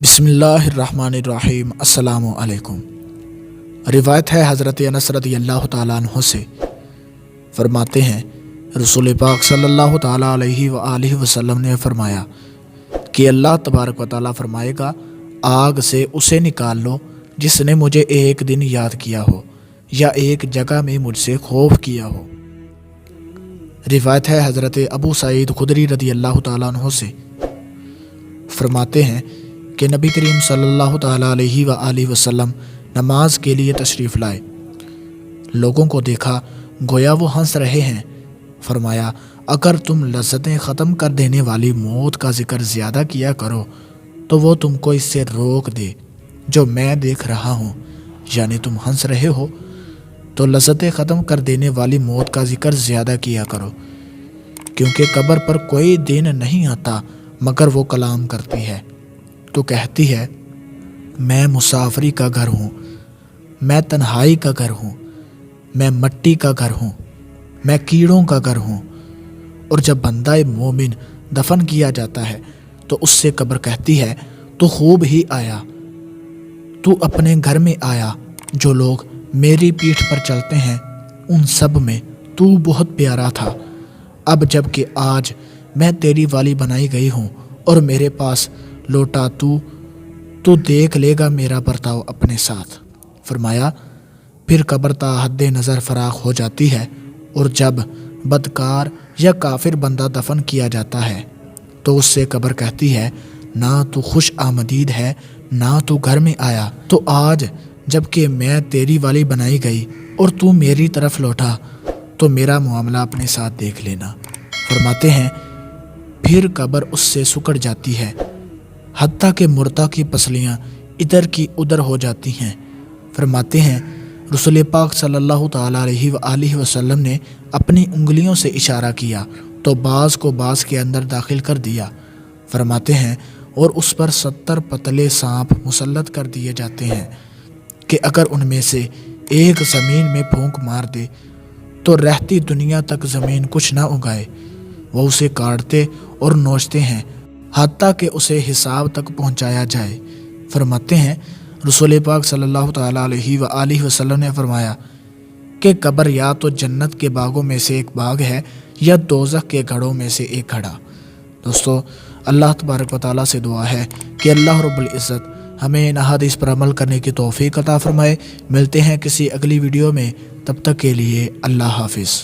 بسم اللہ الرحمن الرحیم۔ السلام علیکم۔ روایت ہے حضرت انس رضی اللہ تعالیٰ عنہ سے، فرماتے ہیں رسول پاک صلی اللہ تعالیٰ علیہ وآلہ وسلم نے فرمایا کہ اللہ تبارک و تعالیٰ فرمائے گا، آگ سے اسے نکال لو جس نے مجھے ایک دن یاد کیا ہو یا ایک جگہ میں مجھ سے خوف کیا ہو۔ روایت ہے حضرت ابو سعید خدری رضی اللہ تعالیٰ عنہ سے، فرماتے ہیں کہ نبی کریم صلی اللہ تعالیٰ علیہ وآلہ وسلم نماز کے لیے تشریف لائے، لوگوں کو دیکھا گویا وہ ہنس رہے ہیں۔ فرمایا، اگر تم لذتیں ختم کر دینے والی موت کا ذکر زیادہ کیا کرو تو وہ تم کو اس سے روک دے جو میں دیکھ رہا ہوں، یعنی تم ہنس رہے ہو تو لذتیں ختم کر دینے والی موت کا ذکر زیادہ کیا کرو، کیونکہ قبر پر کوئی دن نہیں آتا مگر وہ کلام کرتی ہے تو کہتی ہے، میں مسافری کا گھر ہوں، میں تنہائی کا گھر ہوں، میں مٹی کا گھر ہوں، میں کیڑوں کا گھر ہوں۔ اور جب بندہ مومن دفن کیا جاتا ہے تو اس سے قبر کہتی ہے، تو خوب ہی آیا، تو اپنے گھر میں آیا، جو لوگ میری پیٹھ پر چلتے ہیں ان سب میں تو بہت پیارا تھا، اب جب کہ آج میں تیری والی بنائی گئی ہوں اور میرے پاس لوٹا تو دیکھ لے گا میرا برتاؤ اپنے ساتھ۔ فرمایا، پھر قبر تا حد نظر فراخ ہو جاتی ہے، اور جب بدکار یا کافر بندہ دفن کیا جاتا ہے تو اس سے قبر کہتی ہے، نہ تو خوش آمدید ہے نہ تو گھر میں آیا، تو آج جب کہ میں تیری والی بنائی گئی اور تو میری طرف لوٹا تو میرا معاملہ اپنے ساتھ دیکھ لینا۔ فرماتے ہیں پھر قبر اس سے سکڑ جاتی ہے حتیٰ کہ مردہ کی پسلیاں ادھر کی ادھر ہو جاتی ہیں۔ فرماتے ہیں رسول پاک صلی اللہ تعالیٰ علیہ وآلہ وسلم نے اپنی انگلیوں سے اشارہ کیا تو بعض کو بعض کے اندر داخل کر دیا۔ فرماتے ہیں اور اس پر 70 پتلے سانپ مسلط کر دیے جاتے ہیں کہ اگر ان میں سے ایک زمین میں پھونک مار دے تو رہتی دنیا تک زمین کچھ نہ اگائے، وہ اسے کاٹتے اور نوچتے ہیں حتیٰ کہ اسے حساب تک پہنچایا جائے۔ فرماتے ہیں رسول پاک صلی اللہ تعالیٰ علیہ وآلہ وسلم نے فرمایا کہ قبر یا تو جنت کے باغوں میں سے ایک باغ ہے یا دوزخ کے گھڑوں میں سے ایک گھڑا۔ دوستو، اللہ تبارک و تعالیٰ سے دعا ہے کہ اللہ رب العزت ہمیں ان احادیث پر عمل کرنے کی توفیق عطا فرمائے۔ ملتے ہیں کسی اگلی ویڈیو میں، تب تک کے لیے اللہ حافظ۔